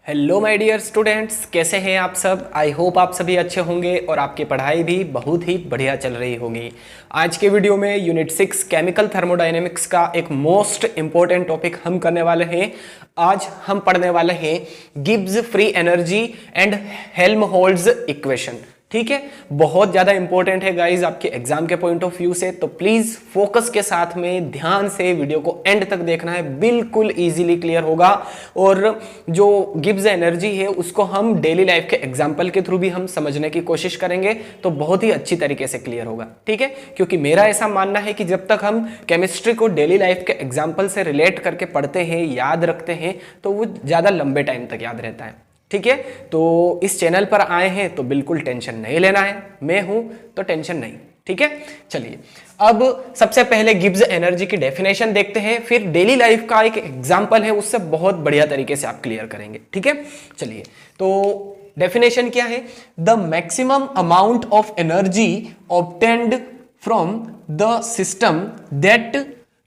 Hello my dear students, कैसे हैं आप सब। आई होप आप सभी अच्छे होंगे और आपकी पढ़ाई भी बहुत ही बढ़िया चल रही होगी। आज के वीडियो में यूनिट 6 केमिकल थर्मोडायनेमिक्स का एक मोस्ट इंपॉर्टेंट टॉपिक हम करने वाले हैं। आज हम पढ़ने वाले हैं Gibbs free energy and Helmholtz equation. ठीक है, बहुत ज्यादा इंपॉर्टेंट है गाइज आपके एग्जाम के पॉइंट ऑफ व्यू से, तो प्लीज फोकस के साथ में ध्यान से वीडियो को एंड तक देखना है, बिल्कुल इजीली क्लियर होगा। और जो गिब्स एनर्जी है उसको हम डेली लाइफ के एग्जाम्पल के थ्रू भी हम समझने की कोशिश करेंगे, तो बहुत ही अच्छी तरीके से क्लियर होगा। ठीक है, क्योंकि मेरा ऐसा मानना है कि जब तक हम केमिस्ट्री को डेली लाइफ के एग्जाम्पल से रिलेट करके पढ़ते हैं, याद रखते हैं, तो वो ज्यादा लंबे टाइम तक याद रहता है। ठीक है, तो इस चैनल पर आए हैं तो बिल्कुल टेंशन नहीं लेना है, मैं हूं तो टेंशन नहीं। ठीक है, चलिए अब सबसे पहले गिब्स एनर्जी की डेफिनेशन देखते हैं, फिर डेली लाइफ का एक एग्जांपल है, उससे बहुत बढ़िया तरीके से आप क्लियर करेंगे। ठीक है, चलिए तो डेफिनेशन क्या है। The maximum amount of energy obtained from the system that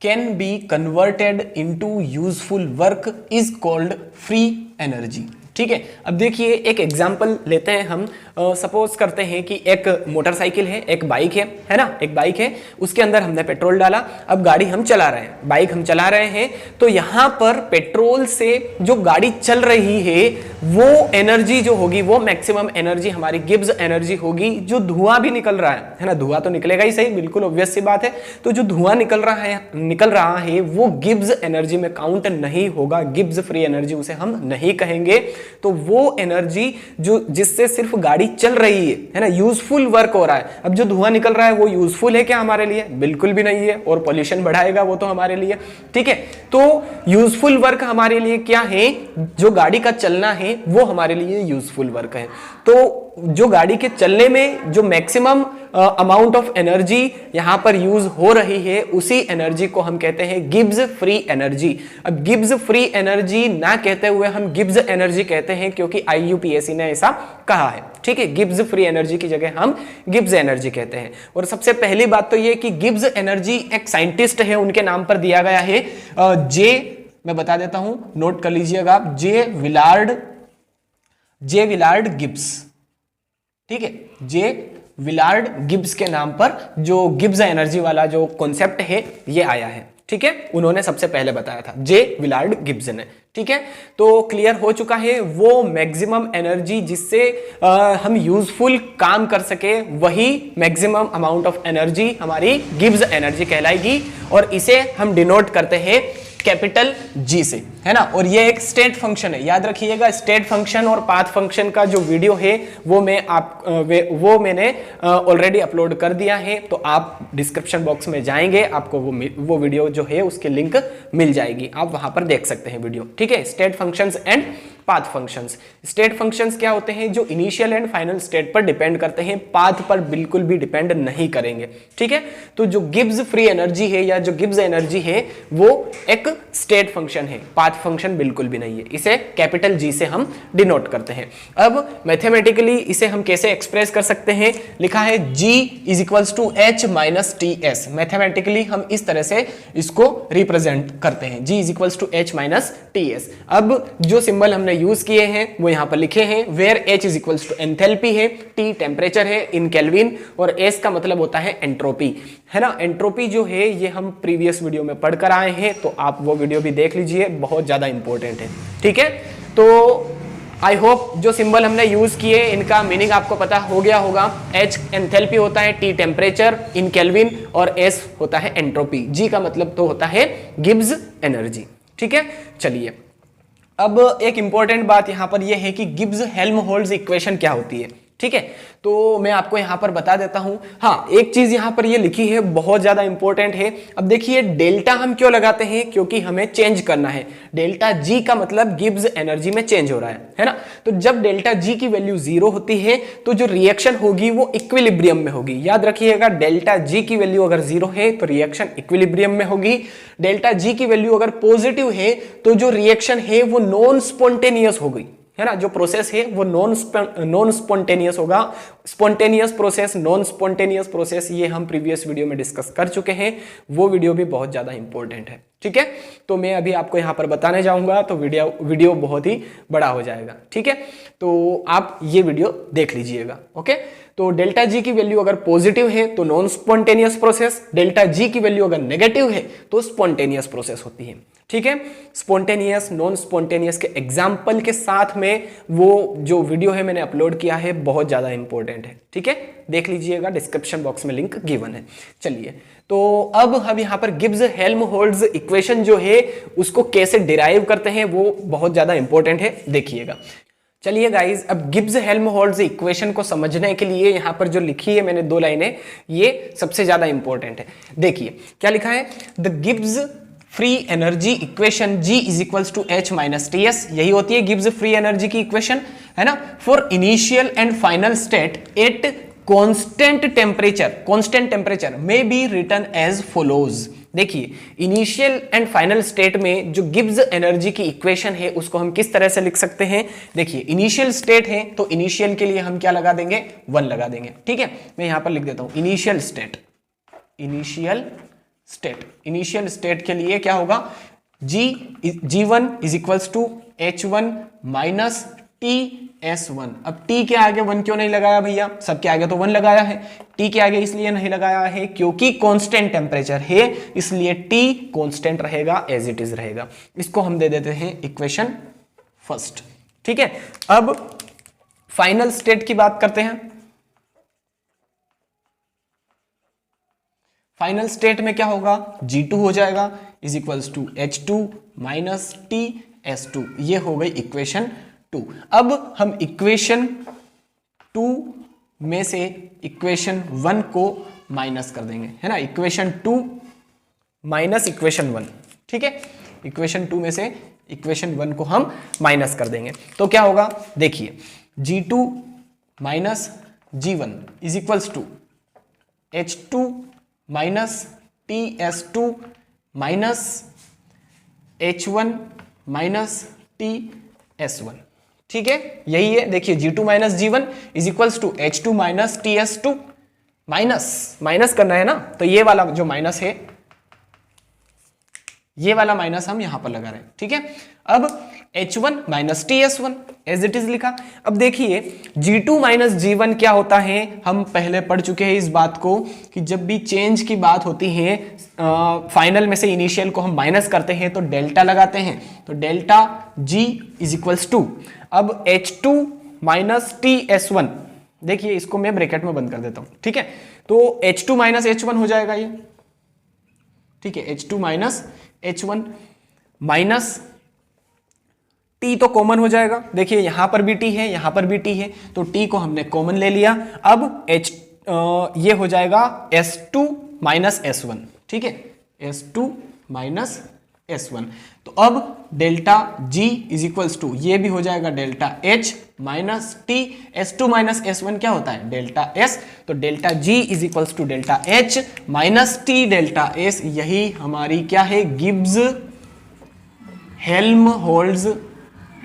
can be converted into useful work is called free energy. ठीक है, अब देखिए एक एग्जांपल लेते हैं हम। सपोज करते हैं कि एक मोटरसाइकिल है, एक बाइक है ना, एक बाइक है, उसके अंदर हमने पेट्रोल डाला, अब गाड़ी हम चला रहे हैं, बाइक हम चला रहे हैं, तो यहां पर पेट्रोल से जो गाड़ी चल रही है वो एनर्जी जो होगी वो मैक्सिमम एनर्जी हमारी गिब्स एनर्जी होगी। जो धुआं भी निकल रहा है ना, धुआं तो निकलेगा ही सही, बिल्कुल ऑब्वियस सी बात है, तो जो धुआं निकल रहा है वो गिब्स एनर्जी में काउंट नहीं होगा, गिब्स फ्री एनर्जी उसे हम नहीं कहेंगे। तो वो एनर्जी जो जिससे सिर्फ गाड़ी चल रही है ना, यूजफुल वर्क हो रहा है। अब जो धुआं निकल रहा है वो यूजफुल है क्या हमारे लिए? बिल्कुल भी नहीं है, और पॉल्यूशन बढ़ाएगा वो तो हमारे लिए। ठीक है, तो यूजफुल वर्क हमारे लिए क्या है? जो गाड़ी का चलना है वो हमारे लिए यूजफुल वर्क है। तो जो गाड़ी के चलने में जो मैक्सिमम अमाउंट ऑफ एनर्जी यहां पर यूज हो रही है, उसी एनर्जी को हम कहते हैं गिब्स फ्री एनर्जी। अब गिब्स फ्री एनर्जी ना कहते हुए हम गिब्स एनर्जी कहते हैं, क्योंकि IUPAC ने ऐसा कहा है। ठीक है, गिब्स फ्री एनर्जी की जगह हम गिब्स एनर्जी कहते हैं। और सबसे पहली बात तो ये कि गिब्स एनर्जी एक साइंटिस्ट है, उनके नाम पर दिया गया है, मैं बता देता हूं, नोट कर लीजिएगा आप, जे विलार्ड गिब्स। ठीक है, जे विलार्ड गिब्स के नाम पर जो गिब्स एनर्जी वाला जो कॉन्सेप्ट है ये आया है। ठीक है, उन्होंने सबसे पहले बताया था, जे विलार्ड गिब्स ने। ठीक है, तो क्लियर हो चुका है, वो मैक्सिमम एनर्जी जिससे हम यूजफुल काम कर सके, वही मैक्सिमम अमाउंट ऑफ एनर्जी हमारी गिब्स एनर्जी कहलाएगी, और इसे हम डिनोट करते हैं कैपिटल G से, है ना। और ये एक स्टेट फंक्शन है, याद रखिएगा। स्टेट फंक्शन और पाथ फंक्शन का जो वीडियो है वो मैंने ऑलरेडी अपलोड कर दिया है, तो आप डिस्क्रिप्शन बॉक्स में जाएंगे, आपको वो वीडियो जो है उसकी लिंक मिल जाएगी, आप वहां पर देख सकते हैं वीडियो। ठीक है, state functions and path functions. State functions क्या होते हैं? जो इनिशियल एंड फाइनल स्टेट पर डिपेंड करते हैं, पाथ पर बिल्कुल भी डिपेंड नहीं करेंगे। ठीक है, तो जो गिब्स फ्री एनर्जी है या जो गिब्स एनर्जी है वो एक स्टेट फंक्शन है, पाथ फंक्शन बिल्कुल भी नहीं है। इसे कैपिटल G से हम डिनोट करते हैं। अब मैथमेटिकली इसे हम कैसे एक्सप्रेस कर सकते हैं? लिखा है G is equals to H minus TS। Mathematically हम इस तरह से इसको रिप्रेजेंट करते हैं, G is equals to H minus TS। अब जो सिंबल हमने यूज किए हैं वो यहां पर लिखे हैं, where H is equals to enthalpy है, T टेम्परेचर है इन केल्विन, और S का मतलब होता है एंट्रोपी, है ना। एंट्रोपी जो है ये हम प्रीवियस वीडियो में पढ़कर आए हैं, तो आप वो वीडियो भी देख लीजिए, बहुत ज्यादा इंपॉर्टेंट है। ठीक है, तो आई होप जो सिंबल हमने यूज किए इनका मीनिंग आपको पता हो गया होगा। H एंथैल्पी होता है, T टेम्परेचर इन केल्विन, और S होता है एंट्रोपी। G का मतलब तो होता है गिब्स एनर्जी। ठीक है, चलिए अब एक इंपॉर्टेंट बात यहां पर यह है कि गिब्स हेल्महोल्ट्ज इक्वेशन क्या होती है। ठीक है, तो मैं आपको यहां पर बता देता हूं। हाँ, एक चीज यहां पर ये लिखी है, बहुत ज्यादा इंपॉर्टेंट है। अब देखिए डेल्टा हम क्यों लगाते हैं? क्योंकि हमें चेंज करना है। डेल्टा G का मतलब गिब्स एनर्जी में चेंज हो रहा है ना। तो जब डेल्टा G की वैल्यू 0 होती है तो जो रिएक्शन होगी वो इक्विलिब्रियम में होगी। याद रखिएगा, डेल्टा G की वैल्यू अगर 0 है तो रिएक्शन इक्विलिब्रियम में होगी। डेल्टा G की वैल्यू अगर पॉजिटिव है तो जो रिएक्शन है वो नॉन स्पॉन्टेनियस होगी। है ना, जो प्रोसेस है वो नॉन स्पॉन्टेनियस होगा। Spontaneous process, non spontaneous process, ये हम प्रीवियस वीडियो में डिस्कस कर चुके हैं, वो वीडियो भी बहुत ज्यादा इंपॉर्टेंट है। ठीक है, तो मैं अभी आपको यहाँ पर बताने जाऊंगा तो वीडियो बहुत ही बड़ा हो जाएगा। ठीक है, तो आप ये वीडियो देख लीजिएगा। ओके, तो डेल्टा जी की वैल्यू अगर पॉजिटिव है तो non spontaneous process, delta G की वैल्यू अगर नेगेटिव है तो स्पॉन्टेनियस प्रोसेस होती है। ठीक है, स्पॉन्टेनियस नॉन स्पॉन्टेनियस के एग्जाम्पल के साथ में वो जो वीडियो है मैंने अपलोड किया है, बहुत ज्यादा इंपॉर्टेंट है। ठीक है, देख लीजिएगा, डिस्क्रिप्शन बॉक्स में लिंक गिवन है। चलिए, तो अब हम यहाँ पर गिब्स हेल्महोल्ट्ज इक्वेशन जो है उसको कैसे डिराइव करते हैं वो बहुत ज्यादा इंपॉर्टेंट है, देखिएगा। चलिए गाइज, अब गिब्स हेल्महोल्ट्ज इक्वेशन को समझने के लिए यहाँ पर जो लिखी है मैंने 2 लाइनें, ये सबसे ज्यादा इंपॉर्टेंट है। देखिए क्या लिखा है, the Gibbs free energy equation G is equals to H minus TS, यही होती है गिब्स फ्री एनर्जी की इक्वेशन, है ना, for initial and final state at constant temperature में बी रिटन एज फॉलोज। देखिए, इनिशियल एंड फाइनल स्टेट में जो गिब्स एनर्जी की इक्वेशन है उसको हम किस तरह से लिख सकते हैं। देखिए, इनिशियल स्टेट है तो इनिशियल के लिए हम क्या लगा देंगे, 1 लगा देंगे। ठीक है, मैं यहां पर लिख देता हूं इनिशियल स्टेट के लिए क्या होगा, G1 is equals to H1 minus TS1। अब T के आगे 1 क्यों नहीं लगाया भैया, सबके आगे तो 1 लगाया है, T के आगे इसलिए नहीं लगाया है क्योंकि कांस्टेंट टेम्परेचर है, इसलिए T कांस्टेंट रहेगा, एज इट इज रहेगा। इसको हम दे देते हैं इक्वेशन फर्स्ट। ठीक है, अब फाइनल स्टेट की बात करते हैं। फाइनल स्टेट में क्या होगा, G2 हो जाएगा is equals to H2 minus TS2, ये हो गई इक्वेशन 2। अब हम इक्वेशन 2 में से इक्वेशन 1 को माइनस कर देंगे, है ना, इक्वेशन 2 माइनस इक्वेशन 1। ठीक है, इक्वेशन 2 में से इक्वेशन 1 को हम माइनस कर देंगे तो क्या होगा, देखिए G2 minus G1 is equals to H2 minus TS2 minus H1 minus TS1। ठीक है, यही है। देखिए G2 minus G1 is equals to H2 minus TS2, minus करना है ना, तो ये वाला जो माइनस है, ये वाला माइनस हम यहां पर लगा रहे हैं। ठीक है, अब H1 minus TS1 as it is लिखा। अब देखिए G2 माइनस G1 क्या होता है, हम पहले पढ़ चुके हैं इस बात को कि जब भी चेंज की बात होती है, फाइनल में से इनिशियल को हम माइनस करते हैं तो डेल्टा लगाते हैं, तो delta G is equals to, अब H2 माइनस TS1, देखिए इसको मैं ब्रैकेट में बंद कर देता हूं। ठीक है, तो H2 माइनस H1 हो जाएगा ये। ठीक है, H2 minus H1 minus T तो कॉमन हो जाएगा, देखिए यहां पर भी T है, यहां पर भी T है, तो T को हमने कॉमन ले लिया। अब ये हो जाएगा S2 माइनस S1। ठीक है, S2 माइनस S1, तो अब delta G is equals to, ये भी हो जाएगा delta H minus T, S2 minus S1 क्या होता है, डेल्टा S, तो delta G is equals to delta H minus T delta S, यही हमारी क्या है, गिब्स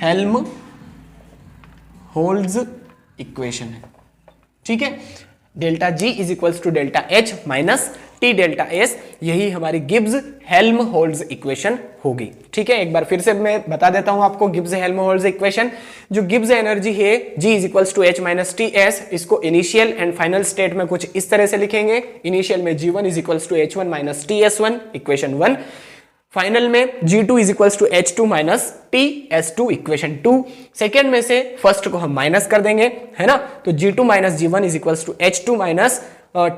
हेल्महोल्ट्ज इक्वेशन है। ठीक है, delta G is equals to delta H minus T delta S, यही हमारी गिब्स हेल्महोल्ट्ज इक्वेशन होगी। ठीक है, एक बार फिर से मैं बता देता हूं आपको गिब्स हेल्महोल्ट्ज इक्वेशन। जो गिब्स एनर्जी है G is equals to H minus TS, इसको इनिशियल एंड फाइनल स्टेट में कुछ इस तरह से लिखेंगे, इनिशियल में G1 is equals to H1 minus TS1 equation 1, final में G2 is equals to H2 minus TS2 equation 2। Second में से फर्स्ट को हम माइनस कर देंगे, है ना, तो G2 minus G1 is equals to H2 minus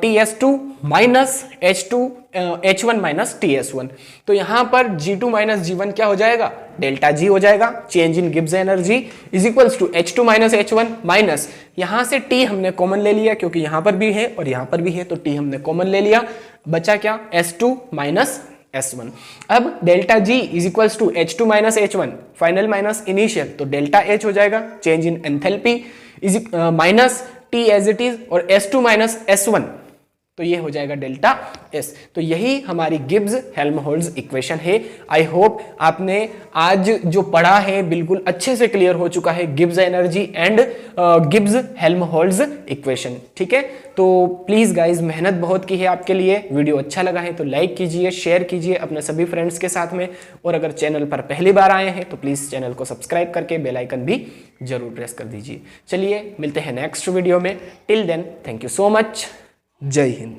TS2 minus H1 minus TS1। तो यहां पर G2 माइनस G1 क्या हो जाएगा, डेल्टा G हो जाएगा, change in Gibbs energy is equals to H2 minus H1 minus, यहां से T हमने कॉमन ले लिया क्योंकि यहां पर भी है और यहां पर भी है, तो T हमने कॉमन ले लिया, बचा क्या, S2 माइनस S1। अब delta G is equals to H2 minus H1, final minus initial, तो डेल्टा H हो जाएगा, change in enthalpy is minus T as it is, और S2 माइनस S1, तो ये हो जाएगा डेल्टा एस। तो यही हमारी गिब्स हेल्महोल्ट्ज इक्वेशन है। आई होप आपने आज जो पढ़ा है बिल्कुल अच्छे से क्लियर हो चुका है, Gibbs energy and Gibbs Helmholtz equation. ठीक है, तो प्लीज गाइज मेहनत बहुत की है आपके लिए। वीडियो अच्छा लगा है तो लाइक कीजिए, शेयर कीजिए अपने सभी फ्रेंड्स के साथ में, और अगर चैनल पर पहली बार आए हैं तो प्लीज चैनल को सब्सक्राइब करके बेल आइकन भी जरूर प्रेस कर दीजिए। चलिए मिलते हैं नेक्स्ट वीडियो में। Till then thank you so much. जय हिंद।